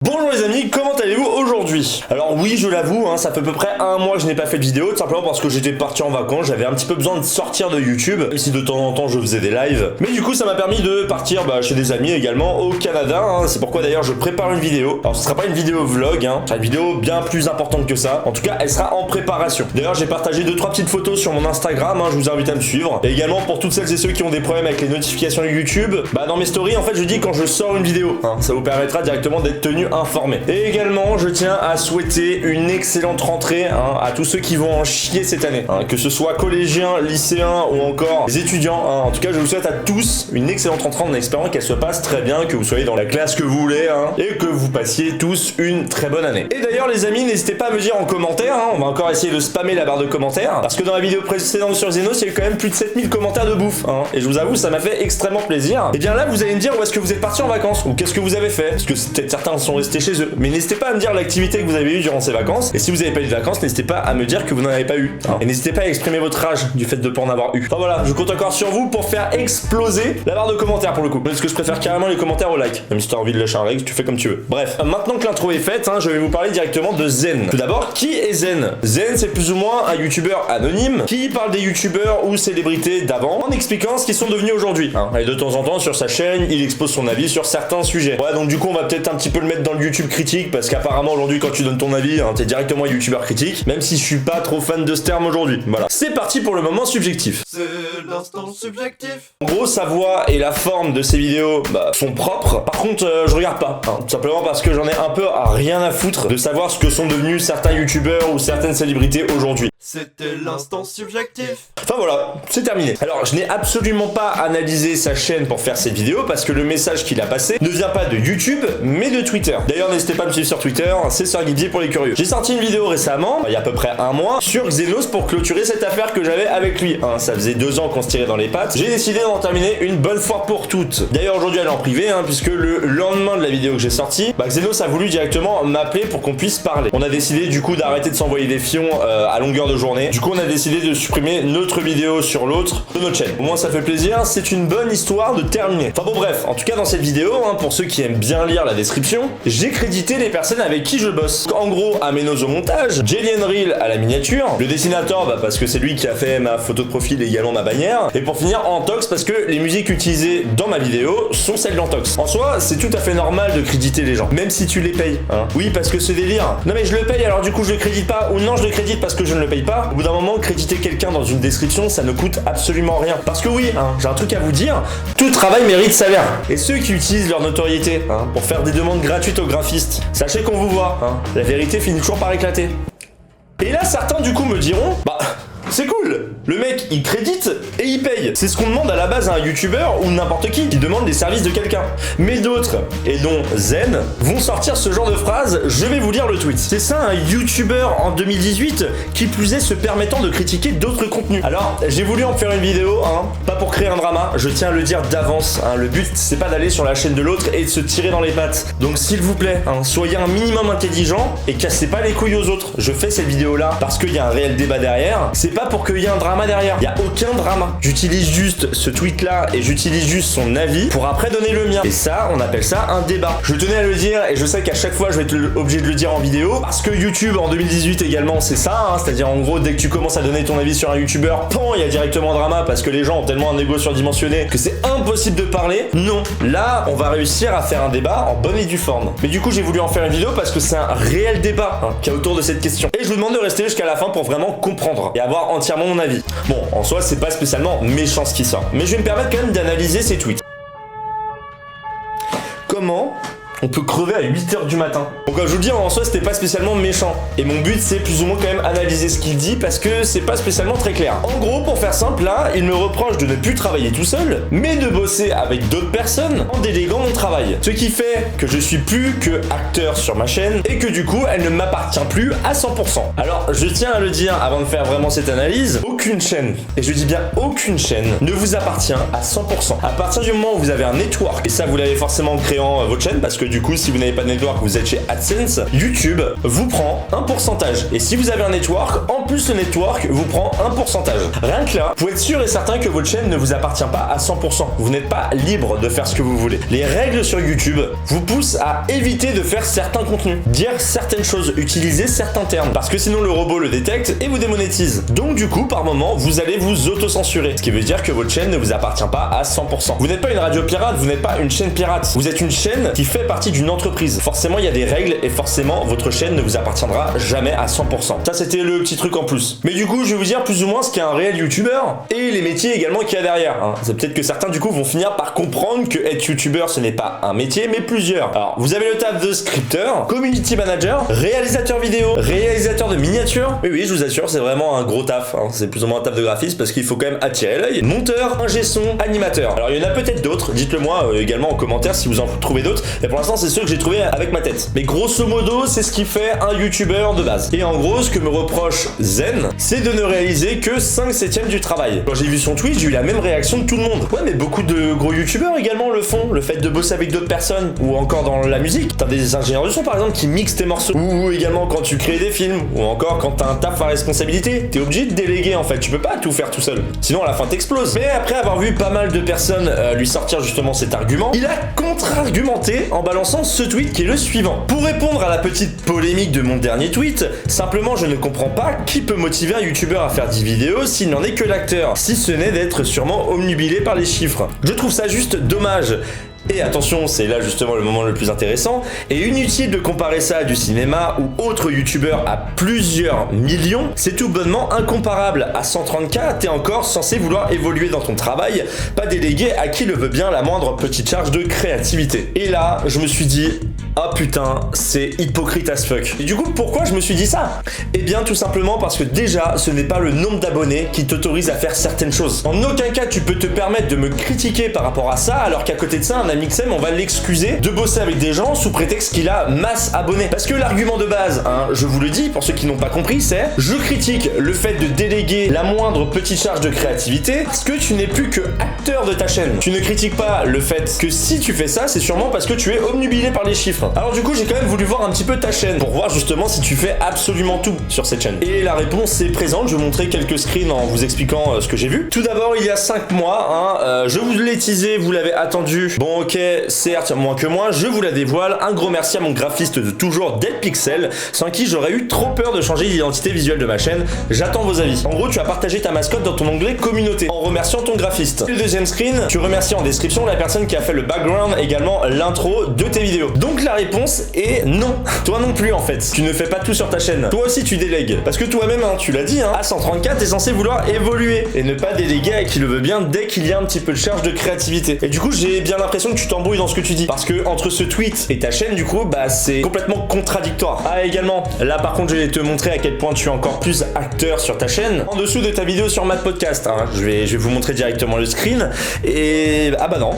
Bonjour les amis, comment allez-vous aujourd'hui? Alors oui, je l'avoue, ça fait à peu près un mois que je n'ai pas fait de vidéo, tout simplement parce que j'étais parti en vacances, j'avais un petit peu besoin de sortir de YouTube, même si de temps en temps je faisais des lives. Mais du coup ça m'a permis de partir chez des amis également au Canada, c'est pourquoi d'ailleurs je prépare une vidéo. Alors ce sera pas une vidéo vlog, ce sera une vidéo bien plus importante que ça. En tout cas elle sera en préparation. D'ailleurs j'ai partagé 2-3 petites photos sur mon Instagram, je vous invite à me suivre. Et également pour toutes celles et ceux qui ont des problèmes avec les notifications YouTube, dans mes stories en fait je dis quand je sors une vidéo, ça vous permettra directement d'être tenu informé. Et également, je tiens à souhaiter une excellente rentrée à tous ceux qui vont en chier cette année. Que ce soit collégiens, lycéens ou encore les étudiants. En tout cas, je vous souhaite à tous une excellente rentrée en espérant qu'elle se passe très bien, que vous soyez dans la classe que vous voulez et que vous passiez tous une très bonne année. Et d'ailleurs, les amis, n'hésitez pas à me dire en commentaire, on va encore essayer de spammer la barre de commentaires, parce que dans la vidéo précédente sur Xenos, il y a eu quand même plus de 7000 commentaires de bouffe. Et je vous avoue, ça m'a fait extrêmement plaisir. Et bien là, vous allez me dire où est-ce que vous êtes parti en vacances, ou qu'est-ce que vous avez fait, parce que peut-être certains sont restés chez eux. Mais n'hésitez pas à me dire l'activité que vous avez eue durant ces vacances. Et si vous n'avez pas eu de vacances, n'hésitez pas à me dire que vous n'en avez pas eu. Et n'hésitez pas à exprimer votre rage du fait de ne pas en avoir eu. Enfin voilà, je compte encore sur vous pour faire exploser la barre de commentaires pour le coup. Parce que je préfère carrément les commentaires au like. Même si tu as envie de lâcher un like, tu fais comme tu veux. Bref, maintenant que l'intro est faite, je vais vous parler directement de Zen. Tout d'abord, qui est Zen? Zen, c'est plus ou moins un youtubeur anonyme qui parle des youtubeurs ou célébrités d'avant en expliquant ce qu'ils sont devenus aujourd'hui. Et de temps en temps, sur sa chaîne, il expose son avis sur certains sujets. Ouais, donc du coup, on va peut-être un petit peu le mettre dans le YouTube critique parce qu'apparemment aujourd'hui quand tu donnes ton avis, t'es directement un youtubeur critique, même si je suis pas trop fan de ce terme aujourd'hui. Voilà. C'est parti pour le moment subjectif. C'est l'instant subjectif. En gros, sa voix et la forme de ses vidéos sont propres. Par contre, je regarde pas. Tout simplement parce que j'en ai un peu à rien à foutre de savoir ce que sont devenus certains youtubeurs ou certaines célébrités aujourd'hui. C'était l'instant subjectif. Enfin voilà, c'est terminé. Alors, je n'ai absolument pas analysé sa chaîne pour faire cette vidéo parce que le message qu'il a passé ne vient pas de YouTube, mais de Twitter. D'ailleurs, n'hésitez pas à me suivre sur Twitter, c'est Sirguidier pour les curieux. J'ai sorti une vidéo récemment, il y a à peu près un mois, sur Xenos pour clôturer cette affaire que j'avais avec lui. Ça faisait 2 ans qu'on se tirait dans les pattes. J'ai décidé d'en terminer une bonne fois pour toutes. D'ailleurs, aujourd'hui, elle est en privé, puisque le lendemain de la vidéo que j'ai sortie, Xenos a voulu directement m'appeler pour qu'on puisse parler. On a décidé du coup d'arrêter de s'envoyer des fions à longueur de journée. Du coup, on a décidé de supprimer notre vidéo sur l'autre de notre chaîne. Au moins, ça fait plaisir, c'est une bonne histoire de terminer. Enfin bon, bref, en tout cas, dans cette vidéo, pour ceux qui aiment bien lire la description, j'ai crédité les personnes avec qui je bosse. En gros, Aménos au montage, Jelly Reel à la miniature, le dessinateur, parce que c'est lui qui a fait ma photo de profil et également ma bannière, et pour finir, Antox, parce que les musiques utilisées dans ma vidéo sont celles d'Antox. En soi, c'est tout à fait normal de créditer les gens, même si tu les payes. Oui, parce que ce délire, non mais je le paye, alors du coup je le crédite pas, ou non, je le crédite parce que je ne le paye pas. Au bout d'un moment, créditer quelqu'un dans une description, ça ne coûte absolument rien. Parce que oui, j'ai un truc à vous dire, tout travail mérite salaire. Et ceux qui utilisent leur notoriété pour faire des demandes gratuites aux graphistes, sachez qu'on vous voit, la vérité finit toujours par éclater. Et là, certains du coup me diront, c'est cool, le mec il crédite et il paye. C'est ce qu'on demande à la base à un youtubeur ou n'importe qui demande les services de quelqu'un. Mais d'autres, et dont Zen, vont sortir ce genre de phrase, je vais vous lire le tweet. C'est ça un youtubeur en 2018 qui plus est se permettant de critiquer d'autres contenus. Alors j'ai voulu en faire une vidéo, pas pour créer un drama, je tiens à le dire d'avance, le but c'est pas d'aller sur la chaîne de l'autre et de se tirer dans les pattes. Donc s'il vous plaît, soyez un minimum intelligent et cassez pas les couilles aux autres. Je fais cette vidéo là parce qu'il y a un réel débat derrière, c'est pas pour qu'il y ait un drama derrière. Il y a aucun drama. J'utilise juste ce tweet là et j'utilise juste son avis pour après donner le mien. Et ça, on appelle ça un débat. Je tenais à le dire et je sais qu'à chaque fois je vais être obligé de le dire en vidéo parce que YouTube en 2018 également c'est ça, c'est-à-dire en gros dès que tu commences à donner ton avis sur un youtubeur, il y a directement un drama parce que les gens ont tellement un ego surdimensionné que c'est impossible de parler. Non. Là, on va réussir à faire un débat en bonne et due forme. Mais du coup, j'ai voulu en faire une vidéo parce que c'est un réel débat qu'il y a autour de cette question. Et je vous demande de rester jusqu'à la fin pour vraiment comprendre et avoir entièrement mon avis. Bon, en soi, c'est pas spécialement méchant ce qui sort, mais je vais me permettre quand même d'analyser ces tweets. Comment on peut crever à 8h du matin? Donc comme je vous le dis, en soi c'était pas spécialement méchant. Et mon but c'est plus ou moins quand même analyser ce qu'il dit parce que c'est pas spécialement très clair. En gros, pour faire simple, là, il me reproche de ne plus travailler tout seul, mais de bosser avec d'autres personnes en déléguant mon travail. Ce qui fait que je suis plus que acteur sur ma chaîne et que du coup elle ne m'appartient plus à 100%. Alors je tiens à le dire avant de faire vraiment cette analyse, aucune chaîne, et je dis bien aucune chaîne, ne vous appartient à 100%. À partir du moment où vous avez un network, et ça vous l'avez forcément en créant votre chaîne parce que du coup, si vous n'avez pas de network, vous êtes chez AdSense, YouTube vous prend un pourcentage. Et si vous avez un network, en plus le network vous prend un pourcentage. Rien que là, vous pouvez être sûr et certain que votre chaîne ne vous appartient pas à 100%. Vous n'êtes pas libre de faire ce que vous voulez. Les règles sur YouTube vous poussent à éviter de faire certains contenus, dire certaines choses, utiliser certains termes, parce que sinon le robot le détecte et vous démonétise. Donc du coup, par moment, vous allez vous auto-censurer, ce qui veut dire que votre chaîne ne vous appartient pas à 100%. Vous n'êtes pas une radio pirate, vous n'êtes pas une chaîne pirate. Vous êtes une chaîne qui fait partie d'une entreprise. Forcément, il y a des règles et forcément, votre chaîne ne vous appartiendra jamais à 100%. Ça, c'était le petit truc en plus. Mais du coup, je vais vous dire plus ou moins ce qu'est un réel youtubeur et les métiers également qu'il y a derrière. C'est peut-être que certains du coup vont finir par comprendre que être youtubeur, ce n'est pas un métier, mais plusieurs. Alors, vous avez le taf de scripteur, community manager, réalisateur vidéo, réalisateur de miniatures. Oui, je vous assure, c'est vraiment un gros taf. C'est plus ou moins un taf de graphiste parce qu'il faut quand même attirer l'œil. Monteur, ingé son, animateur. Alors, il y en a peut-être d'autres. Dites-le moi également en commentaire si vous en trouvez d'autres. Et pour l'instant, c'est ceux que j'ai trouvé avec ma tête. Mais grosso modo, c'est ce qui fait un youtubeur de base. Et en gros, ce que me reproche Zen, c'est de ne réaliser que 5/7 du travail. Quand j'ai vu son tweet, j'ai eu la même réaction de tout le monde. Ouais, mais beaucoup de gros youtubeurs également le font. Le fait de bosser avec d'autres personnes ou encore dans la musique. T'as des ingénieurs de son par exemple qui mixent tes morceaux. Ou également quand tu crées des films. Ou encore quand t'as un taf à responsabilité. T'es obligé de déléguer en fait. Tu peux pas tout faire tout seul. Sinon à la fin t'exploses. Mais après avoir vu pas mal de personnes lui sortir justement cet argument, il a contre-argumenté en balançant ce tweet qui est le suivant. Pour répondre à la petite polémique de mon dernier tweet, simplement je ne comprends pas qui peut motiver un youtubeur à faire 10 vidéos s'il n'en est que l'acteur, si ce n'est d'être sûrement omnubilé par les chiffres. Je trouve ça juste dommage. Et attention, c'est là justement le moment le plus intéressant, et inutile de comparer ça à du cinéma ou autre youtubeur à plusieurs millions, c'est tout bonnement incomparable. À 130K, t'es encore censé vouloir évoluer dans ton travail, pas déléguer à qui le veut bien la moindre petite charge de créativité. Et là, je me suis dit, oh putain, c'est hypocrite as fuck. Et du coup, pourquoi je me suis dit ça? Eh bien, tout simplement parce que déjà, ce n'est pas le nombre d'abonnés qui t'autorise à faire certaines choses. En aucun cas, tu peux te permettre de me critiquer par rapport à ça, alors qu'à côté de ça, un ami XM, on va l'excuser de bosser avec des gens sous prétexte qu'il a masse abonnés. Parce que l'argument de base, je vous le dis, pour ceux qui n'ont pas compris, c'est je critique le fait de déléguer la moindre petite charge de créativité parce que tu n'es plus que acteur de ta chaîne. Tu ne critiques pas le fait que si tu fais ça, c'est sûrement parce que tu es omnubilé par les chiffres. Alors du coup, j'ai quand même voulu voir un petit peu ta chaîne pour voir justement si tu fais absolument tout sur cette chaîne. Et la réponse est présente, je vais vous montrer quelques screens en vous expliquant ce que j'ai vu. Tout d'abord, il y a 5 mois, je vous l'ai teasé, vous l'avez attendu. Bon, ok, certes, moins que moins, je vous la dévoile. Un gros merci à mon graphiste de toujours, Dead Pixel, sans qui j'aurais eu trop peur de changer l'identité visuelle de ma chaîne. J'attends vos avis. En gros, tu as partagé ta mascotte dans ton onglet communauté en remerciant ton graphiste. Le deuxième screen, tu remercies en description la personne qui a fait le background, également l'intro de tes vidéos. Donc la réponse est non. Toi non plus en fait. Tu ne fais pas tout sur ta chaîne. Toi aussi tu délègues. Parce que toi-même, tu l'as dit, à 134, t'es censé vouloir évoluer et ne pas déléguer à qui le veut bien dès qu'il y a un petit peu de charge de créativité. Et du coup, j'ai bien l'impression que tu t'embrouilles dans ce que tu dis. Parce que entre ce tweet et ta chaîne, du coup, c'est complètement contradictoire. Ah, également, là par contre, je vais te montrer à quel point tu es encore plus acteur sur ta chaîne. En dessous de ta vidéo sur Matt Podcast, je vais vous montrer directement le screen. Et ah bah non,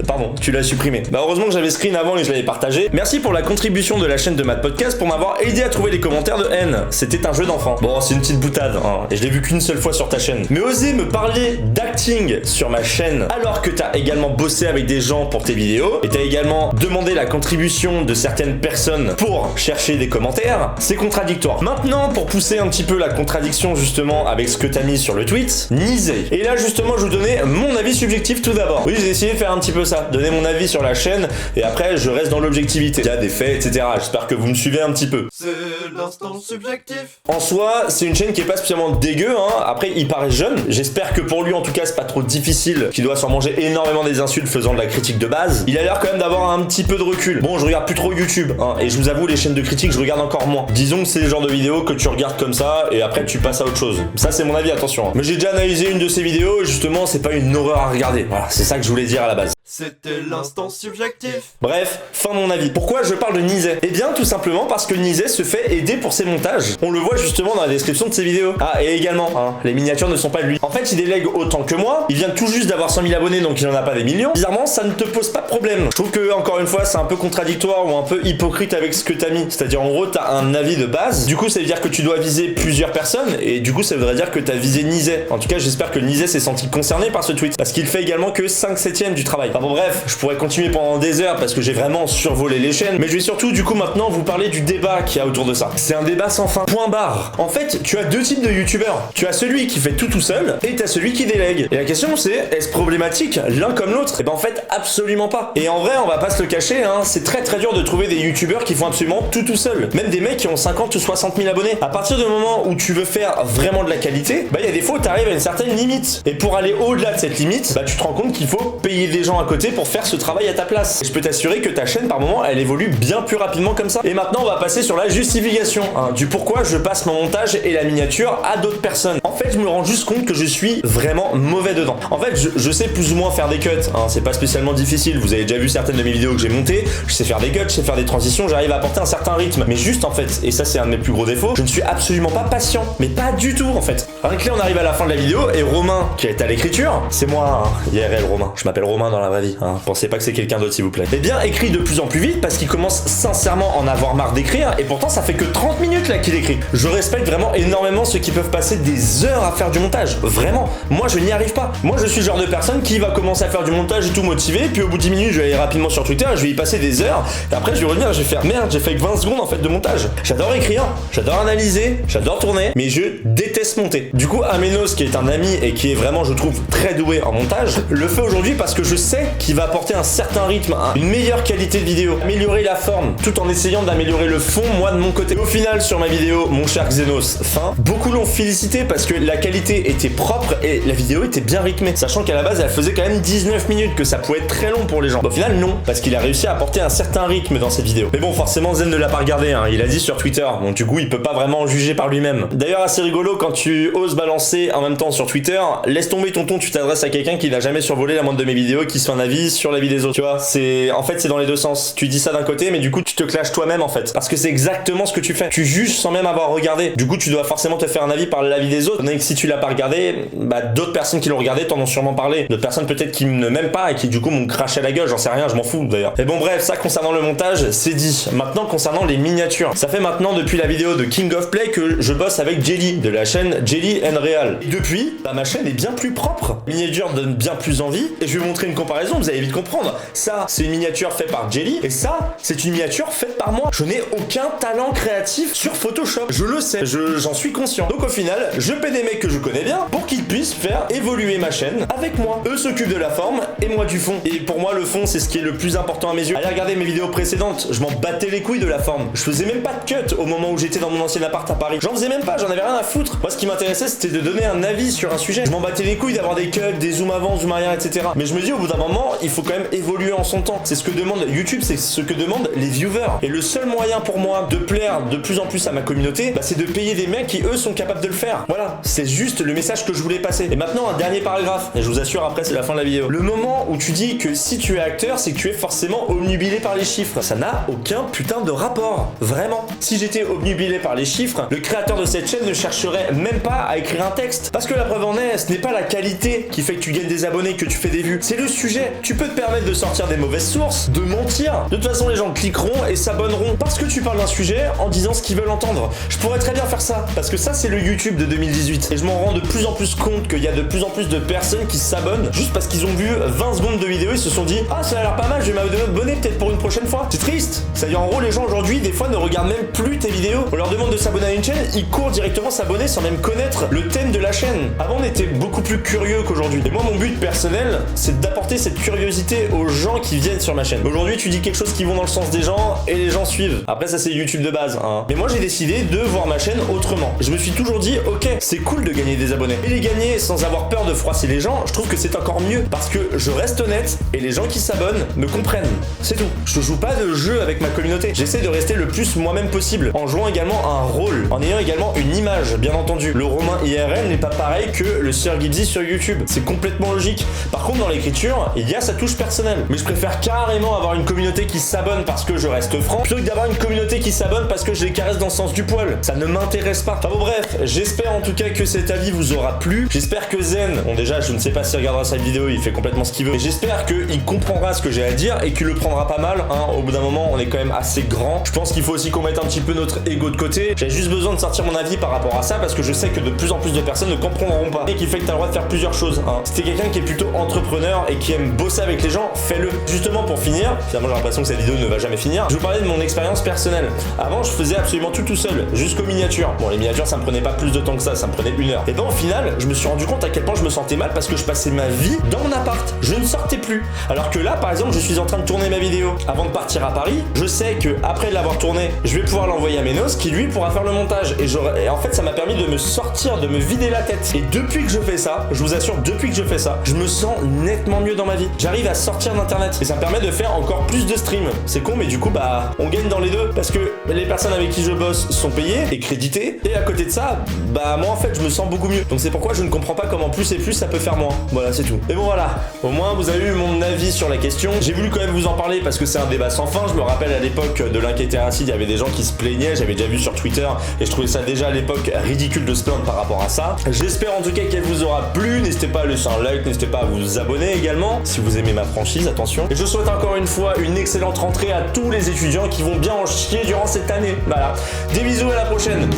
pardon, tu l'as supprimé. Bah heureusement que j'avais screen avant et je l'avais partagé. Merci pour la contribution de la chaîne de Matt Podcast pour m'avoir aidé à trouver les commentaires de haine. C'était un jeu d'enfant. Bon, c'est une petite boutade, et je l'ai vu qu'une seule fois sur ta chaîne. Mais oser me parler d'acting sur ma chaîne alors que t'as également bossé avec des gens pour tes vidéos et t'as également demandé la contribution de certaines personnes pour chercher des commentaires, c'est contradictoire. Maintenant, pour pousser un petit peu la contradiction justement avec ce que t'as mis sur le tweet, Nizey. Et là justement, je vous donnais mon avis subjectif tout d'abord. Oui, j'ai essayé de faire un petit peu ça, donner mon avis sur la chaîne et après je reste dans l'objectivité. Il y a des faits, etc. J'espère que vous me suivez un petit peu. C'est l'instant subjectif. En soi, c'est une chaîne qui est pas spécialement dégueu, Après, il paraît jeune. J'espère que pour lui, en tout cas, c'est pas trop difficile, qu'il doit s'en manger énormément des insultes faisant de la critique de base. Il a l'air quand même d'avoir un petit peu de recul. Bon, je regarde plus trop YouTube, et je vous avoue, les chaînes de critique, je regarde encore moins. Disons que c'est le genre de vidéos que tu regardes comme ça, et après tu passes à autre chose. Ça, c'est mon avis, attention. Mais j'ai déjà analysé une de ses vidéos, et justement, c'est pas une horreur à regarder. Voilà, c'est ça que je voulais dire à la base. C'était l'instant subjectif. Bref, fin de mon avis. Pourquoi je parle de Nizey? Eh bien, tout simplement parce que Nizey se fait aider pour ses montages. On le voit justement dans la description de ses vidéos. Ah, et également, les miniatures ne sont pas de lui. En fait, il délègue autant que moi. Il vient tout juste d'avoir 100 000 abonnés, donc il en a pas des millions. Bizarrement, ça ne te pose pas de problème. Je trouve que, encore une fois, c'est un peu contradictoire ou un peu hypocrite avec ce que t'as mis. C'est-à-dire, en gros, t'as un avis de base. Du coup, ça veut dire que tu dois viser plusieurs personnes. Et du coup, ça voudrait dire que t'as visé Nizey. En tout cas, j'espère que Nizey s'est senti concerné par ce tweet. Parce qu'il fait également que 5/7 du travail. Enfin bon bref, je pourrais continuer pendant des heures parce que j'ai vraiment survolé les chaînes, mais je vais surtout du coup maintenant vous parler du débat qu'il y a autour de ça. C'est un débat sans fin. Point barre. En fait, tu as deux types de youtubeurs. Tu as celui qui fait tout seul et tu as celui qui délègue. Et la question c'est, est-ce problématique l'un comme l'autre? Et ben en fait, absolument pas. Et en vrai, on va pas se le cacher, hein, c'est très dur de trouver des youtubeurs qui font absolument tout seul. Même des mecs qui ont 50 ou 60 000 abonnés. À partir du moment où tu veux faire vraiment de la qualité, bah il y a des fois où tu arrives à une certaine limite. Et pour aller au-delà de cette limite, bah tu te rends compte qu'il faut payer des gens à côté pour faire ce travail à ta place. Et je peux t'assurer que ta chaîne par moment, elle évolue bien plus rapidement comme ça. Et maintenant, on va passer sur la justification, hein, du pourquoi je passe mon montage et la miniature à d'autres personnes. En fait, je me rends juste compte que je suis vraiment mauvais dedans. En fait, je sais plus ou moins faire des cuts, hein, c'est pas spécialement difficile. Vous avez déjà vu certaines de mes vidéos que j'ai montées, je sais faire des cuts, je sais faire des transitions, j'arrive à apporter un certain rythme. Mais juste en fait, et ça c'est un de mes plus gros défauts, je ne suis absolument pas patient. Mais pas du tout en fait. Rien que là, on arrive à la fin de la vidéo et Romain, qui est à l'écriture, c'est moi, hein, IRL Romain. Je m'appelle Romain dans la vraie vie, hein. Pensez pas que c'est quelqu'un d'autre s'il vous plaît. Eh bien, écrit de plus en plus vite parce qu'il commence sincèrement à en avoir marre d'écrire et pourtant ça fait que 30 minutes là qu'il écrit. Je respecte vraiment énormément ceux qui peuvent passer des heures à faire du montage. Vraiment. Moi, je n'y arrive pas. Moi, je suis le genre de personne qui va commencer à faire du montage et tout motivé, puis au bout de 10 minutes, je vais aller rapidement sur Twitter et je vais y passer des heures. Et après, je vais revenir, je vais faire merde, j'ai fait que 20 secondes en fait de montage. J'adore écrire, j'adore analyser, j'adore tourner, mais je déteste monter. Du coup, Aménos, qui est un ami et qui est vraiment, je trouve, très doué en montage, le fait aujourd'hui parce que je sais qu'il va apporter un certain rythme, une meilleure qualité de vidéo, améliorer la forme, tout en essayant d'améliorer le fond, moi de mon côté. Au final, sur ma vidéo, mon cher Xenos, fin, beaucoup l'ont félicité parce que la qualité était propre et la vidéo était bien rythmée. Sachant qu'à la base, elle faisait quand même 19 minutes, que ça pouvait être très long pour les gens. Au final, non, parce qu'il a réussi à apporter un certain rythme dans cette vidéo. Mais bon, forcément, Zen ne l'a pas regardé, hein. Il a dit sur Twitter, donc du coup, il peut pas vraiment en juger par lui-même. D'ailleurs, assez rigolo quand tu oses balancer en même temps sur Twitter, laisse tomber tonton, tu t'adresses à quelqu'un qui n'a jamais survolé la moindre de mes vidéos, qui se fait un avis sur la vie des autres. Tu vois, en fait, c'est dans les deux sens. Tu dis ça d'un côté, mais du coup, tu te clashes toi-même en fait. Parce que c'est exactement ce que tu fais. Tu juges sans même avoir regardé. Du coup, tu dois forcément te faire un avis par l'avis des autres. Et que si tu l'as pas regardé, bah d'autres personnes qui l'ont regardé t'en ont sûrement parlé. D'autres personnes peut-être qui ne m'aiment pas et qui du coup m'ont craché à la gueule, j'en sais rien, je m'en fous d'ailleurs. Et bon bref, ça concernant le montage, c'est dit. Maintenant concernant les miniatures. Ça fait maintenant depuis la vidéo de King of Play que je bosse avec Jelly, de la chaîne Jelly and Real. Et depuis, bah ma chaîne est bien plus propre. Miniature donne bien plus envie. Et je vais vous montrer une comparaison, vous allez vite comprendre. Ça, c'est une miniature faite par Jelly. Et ça, c'est une miniature faite par moi. Je n'ai aucun talent créatif sur Photoshop. Je le sais, j'en suis conscient. Donc au final, je paie des mecs que je connais bien pour qu'ils puissent faire évoluer ma chaîne avec moi. Eux s'occupent de la forme et moi du fond. Et pour moi, le fond, c'est ce qui est le plus important à mes yeux. Allez regarder mes vidéos précédentes, je m'en battais les couilles de la forme. Je faisais même pas de cut au moment où j'étais dans mon ancien appart à Paris. J'en faisais même pas, j'en avais rien à foutre. Moi, ce qui m'intéressait, c'était de donner un avis sur un sujet. Je m'en battais les couilles d'avoir des cuts, des zooms avant, zoom arrière, etc. Mais je me dis, au bout d'un moment, il faut quand même évoluer en son temps. C'est ce que demande YouTube, c'est ce que demandent les viewers. Et le seul moyen pour moi de plaire de plus en plus à ma communauté, bah, c'est de payer des mecs qui, eux, sont capables de le faire. Voilà, c'est juste le message que je voulais passer. Et maintenant, un dernier paragraphe. Et je vous assure, après, c'est la fin de la vidéo. Le moment où tu dis que si tu es acteur, c'est que tu es forcément obnubilé par les chiffres. Ça n'a aucun putain de rapport. Vraiment. Si j'étais obnubilé par les chiffres, le créateur de cette chaîne ne chercherait même pas à écrire un texte. Parce que la preuve en est, ce n'est pas la qualité qui fait que tu gagnes des abonnés, que tu fais des vues. C'est le sujet. Tu peux te permettre de sortir des mauvaises sources, de mentir. De toute façon, les gens cliqueront et s'abonneront parce que tu parles d'un sujet en disant ce qu'ils veulent entendre. Je pourrais très bien faire ça. Parce que ça, c'est le YouTube de 2018. Et je m'en rends de plus en plus compte qu'il y a de plus en plus de personnes qui s'abonnent juste parce qu'ils ont vu 20 secondes de vidéo et se sont dit « Ah, ça a l'air pas mal, je vais m'abonner peut-être pour une prochaine fois. » C'est triste. C'est-à-dire, en gros, les gens aujourd'hui, des fois, ne regardent même plus tes vidéos. On leur demande de s'abonner à une chaîne, ils courent directement s'abonner sans même connaître le thème de la chaîne. Avant, on était beaucoup plus curieux qu'aujourd'hui. Et moi, mon but personnel, c'est d'apporter cette curiosité aux gens qui viennent sur ma chaîne. Aujourd'hui, tu dis quelque chose qui va dans le sens des gens et les gens suivent. Après, ça, c'est YouTube de base, hein. Mais moi, j'ai décidé de voir ma chaîne autrement. Je me suis toujours dit, ok, c'est cool de gagner des abonnés. Et les gagner sans avoir peur de froisser les gens, je trouve que c'est encore mieux. Parce que je reste honnête et les gens qui s'abonnent me comprennent. C'est tout. Je joue pas de jeu avec ma communauté. J'essaie de rester le plus moi-même possible. En jouant également un rôle. En ayant également une image, bien entendu. Le Romain IRL n'est pas pareil que le Sir Gibbsy sur YouTube. C'est complètement logique. Par contre, dans l'écriture, il y a sa touche personnelle. Mais je préfère carrément avoir une communauté qui s'abonne parce que je reste franc, plutôt que d'avoir une communauté qui s'abonne parce que je les caresse dans le sens du poil. Ça ne m'intéresse pas. Enfin bon, bref, j'espère en tout cas que cet avis vous aura plu. J'espère que Zen, bon déjà, je ne sais pas s'il regardera cette vidéo, il fait complètement ce qu'il veut, mais j'espère qu'il comprendra ce que j'ai à dire et qu'il le prendra pas mal, hein. Au bout d'un moment, on est quand même assez grand. Je pense qu'il faut aussi qu'on mette un petit peu notre ego de côté. J'ai juste besoin de sortir mon avis par rapport à ça parce que je sais que de plus en plus de personnes ne comprendront pas et qui fait que t'as le droit de faire plusieurs choses, hein. Si t'es quelqu'un qui est plutôt entrepreneur et qui aime aimes bosser avec les gens, fais-le. Justement pour finir, finalement j'ai l'impression que cette vidéo ne va jamais finir, je vous parlais de mon expérience personnelle. Avant je faisais absolument tout seul, jusqu'aux miniatures. Bon les miniatures ça me prenait pas plus de temps que ça me prenait 1 heure. Et ben au final je me suis rendu compte à quel point je me sentais mal parce que je passais ma vie dans mon appart. Je ne sortais plus. Alors que là par exemple je suis en train de tourner ma vidéo. Avant de partir à Paris, je sais que après l'avoir tournée, je vais pouvoir l'envoyer à Ménos qui lui pourra faire le montage. Et en fait ça m'a permis de me sortir, de me vider la tête. Et depuis que je fais ça, je vous assure, depuis que je fais ça, je me sens nettement mieux dans ma vie. J'arrive à sortir d'internet et ça me permet de faire encore plus de streams. C'est con mais du coup bah on gagne dans les deux parce que les personnes avec qui je bosse sont payées et créditées et à côté de ça, bah moi en fait je me sens beaucoup mieux. Donc c'est pourquoi je ne comprends pas comment plus et plus ça peut faire moins. Voilà c'est tout. Et bon voilà, au moins vous avez eu mon avis sur la question. J'ai voulu quand même vous en parler parce que c'est un débat sans fin. Je me rappelle à l'époque de l'Inquiétéracide, il y avait des gens qui se plaignaient, j'avais déjà vu sur Twitter et je trouvais ça déjà à l'époque ridicule de se plaindre par rapport à ça. J'espère en tout cas qu'elle vous aura plu. N'hésitez pas à laisser un like, n'hésitez pas à vous abonner également si vous aimez ma franchise, attention. Et je souhaite encore une fois une excellente rentrée à tous les étudiants qui vont bien en chier durant cette année. Voilà. Des bisous, à la prochaine.